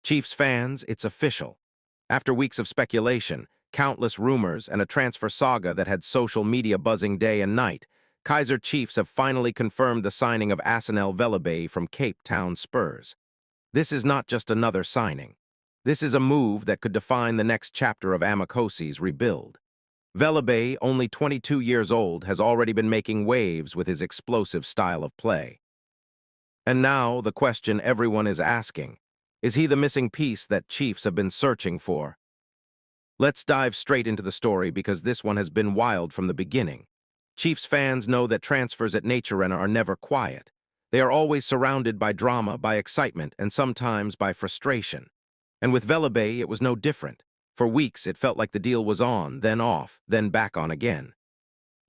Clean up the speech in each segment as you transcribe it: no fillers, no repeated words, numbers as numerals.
Chiefs fans, it's official. After weeks of speculation, countless rumors, and a transfer saga that had social media buzzing day and night, Kaizer Chiefs have finally confirmed the signing of Asenel Velabey from Cape Town Spurs. This is not just another signing. This is a move that could define the next chapter of Amakosi's rebuild. Velabey, only 22 years old, has already been making waves with his explosive style of play. And now, the question everyone is asking, is he the missing piece that Chiefs have been searching for? Let's dive straight into the story because this one has been wild from the beginning. Chiefs fans know that transfers at Nature Arena are never quiet. They are always surrounded by drama, by excitement, and sometimes by frustration. And with Velabey, it was no different. For weeks, it felt like the deal was on, then off, then back on again.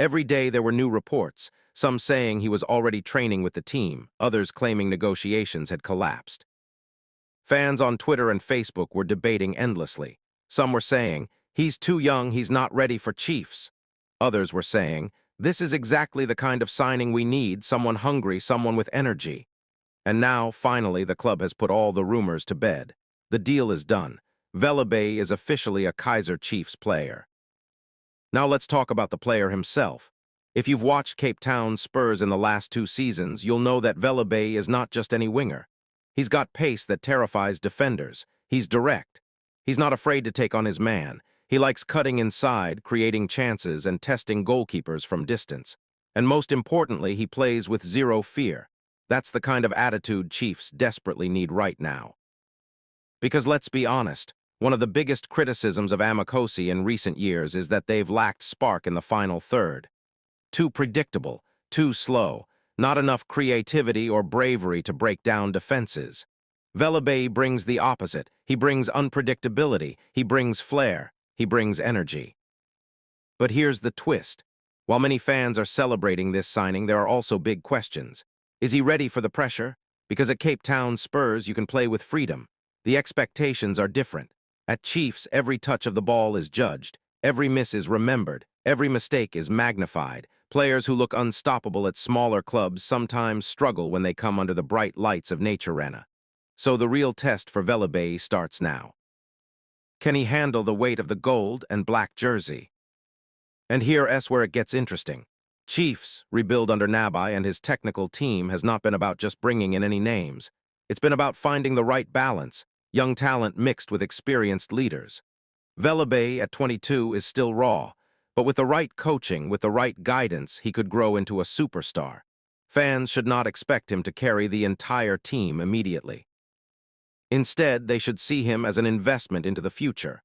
Every day there were new reports, some saying he was already training with the team, others claiming negotiations had collapsed. Fans on Twitter and Facebook were debating endlessly. Some were saying, he's too young, he's not ready for Chiefs. Others were saying, this is exactly the kind of signing we need, someone hungry, someone with energy. And now, finally, the club has put all the rumors to bed. The deal is done. Velabey is officially a Kaizer Chiefs player. Now let's talk about the player himself. If you've watched Cape Town Spurs in the last 2 seasons, you'll know that Velabey is not just any winger. He's got pace that terrifies defenders. He's direct. He's not afraid to take on his man. He likes cutting inside, creating chances, and testing goalkeepers from distance. And most importantly, he plays with zero fear. That's the kind of attitude Chiefs desperately need right now. Because let's be honest, one of the biggest criticisms of Amakosi in recent years is that they've lacked spark in the final third. Too predictable, too slow, not enough creativity or bravery to break down defenses. Velabey brings the opposite. He brings unpredictability, he brings flair, he brings energy. But here's the twist. While many fans are celebrating this signing, there are also big questions. Is he ready for the pressure? Because at Cape Town Spurs, you can play with freedom. The expectations are different. At Chiefs, every touch of the ball is judged. Every miss is remembered. Every mistake is magnified. Players who look unstoppable at smaller clubs sometimes struggle when they come under the bright lights of Nature Arena. So the real test for Velabey starts now. Can he handle the weight of the gold and black jersey? And here's where it gets interesting. Chiefs' rebuild under Nabai and his technical team has not been about just bringing in any names. It's been about finding the right balance, young talent mixed with experienced leaders. Velabey at 22 is still raw, but with the right coaching, with the right guidance, he could grow into a superstar. Fans should not expect him to carry the entire team immediately. Instead, they should see him as an investment into the future,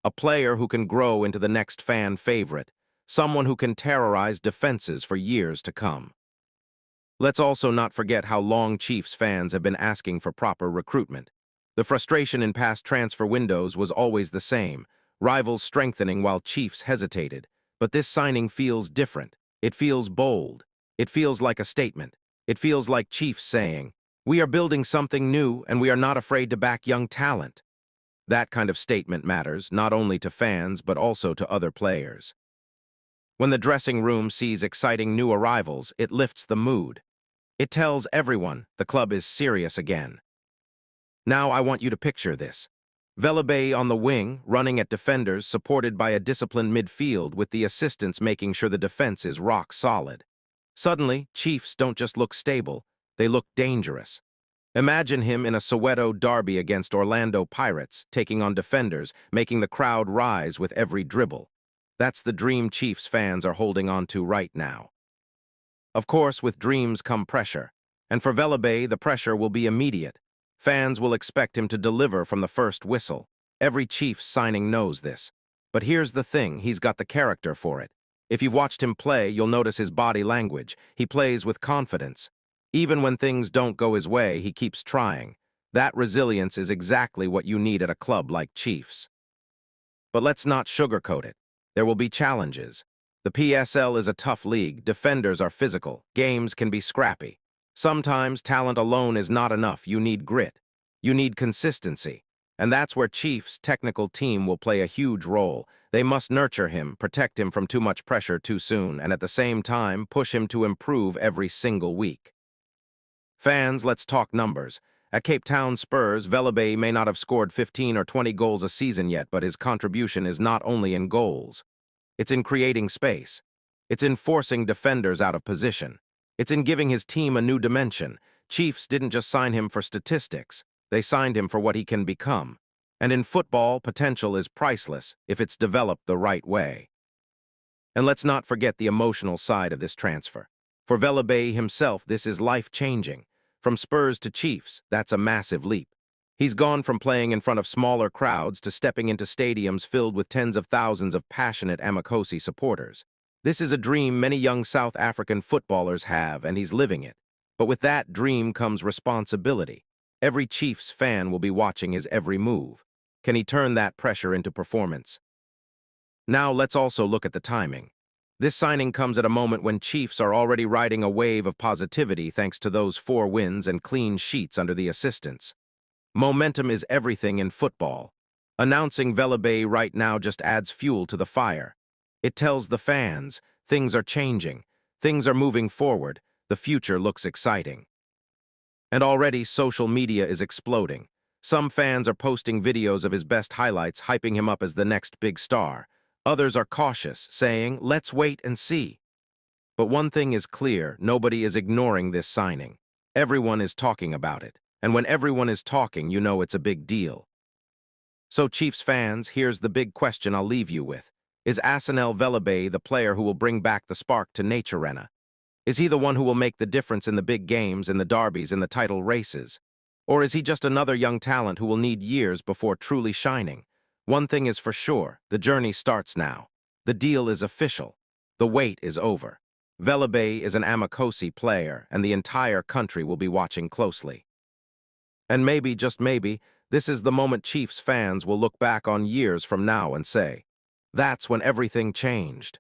a player who can grow into the next fan favorite, someone who can terrorize defenses for years to come. Let's also not forget how long Chiefs fans have been asking for proper recruitment. The frustration in past transfer windows was always the same, rivals strengthening while Chiefs hesitated. But this signing feels different. It feels bold. It feels like a statement. It feels like Chiefs saying, we are building something new and we are not afraid to back young talent. That kind of statement matters, not only to fans but also to other players. When the dressing room sees exciting new arrivals, it lifts the mood. It tells everyone the club is serious again. Now I want you to picture this. Velabey on the wing, running at defenders, supported by a disciplined midfield with the assistants making sure the defense is rock solid. Suddenly, Chiefs don't just look stable, they look dangerous. Imagine him in a Soweto derby against Orlando Pirates, taking on defenders, making the crowd rise with every dribble. That's the dream Chiefs fans are holding on to right now. Of course, with dreams come pressure, and for Velabey, the pressure will be immediate. Fans will expect him to deliver from the first whistle. Every Chiefs signing knows this. But here's the thing, he's got the character for it. If you've watched him play, you'll notice his body language. He plays with confidence. Even when things don't go his way, he keeps trying. That resilience is exactly what you need at a club like Chiefs. But let's not sugarcoat it. There will be challenges. The PSL is a tough league. Defenders are physical. Games can be scrappy. Sometimes talent alone is not enough. You need grit. You need consistency. And that's where Chiefs' technical team will play a huge role. They must nurture him, protect him from too much pressure too soon, and at the same time push him to improve every single week. Fans, let's talk numbers. At Cape Town Spurs, Velabay may not have scored 15 or 20 goals a season yet, but his contribution is not only in goals. It's in creating space. It's in forcing defenders out of position. It's in giving his team a new dimension. Chiefs didn't just sign him for statistics. They signed him for what he can become. And in football, potential is priceless if it's developed the right way. And let's not forget the emotional side of this transfer. For Velabay himself, this is life-changing. From Spurs to Chiefs, that's a massive leap. He's gone from playing in front of smaller crowds to stepping into stadiums filled with tens of thousands of passionate Amakosi supporters. This is a dream many young South African footballers have, and he's living it. But with that dream comes responsibility. Every Chiefs fan will be watching his every move. Can he turn that pressure into performance? Now let's also look at the timing. This signing comes at a moment when Chiefs are already riding a wave of positivity thanks to those 4 wins and clean sheets under the assistants. Momentum is everything in football. Announcing Velabay right now just adds fuel to the fire. It tells the fans, things are changing, things are moving forward, the future looks exciting. And already social media is exploding. Some fans are posting videos of his best highlights, hyping him up as the next big star. Others are cautious, saying, let's wait and see. But one thing is clear, nobody is ignoring this signing. Everyone is talking about it. And when everyone is talking, you know it's a big deal. So Chiefs fans, here's the big question I'll leave you with. Is Asanel Velabay the player who will bring back the spark to Nature Arena? Is he the one who will make the difference in the big games, in the derbies, in the title races? Or is he just another young talent who will need years before truly shining? One thing is for sure, the journey starts now. The deal is official. The wait is over. Velabay is an Amakosi player, and the entire country will be watching closely. And maybe, just maybe, this is the moment Chiefs fans will look back on years from now and say, that's when everything changed.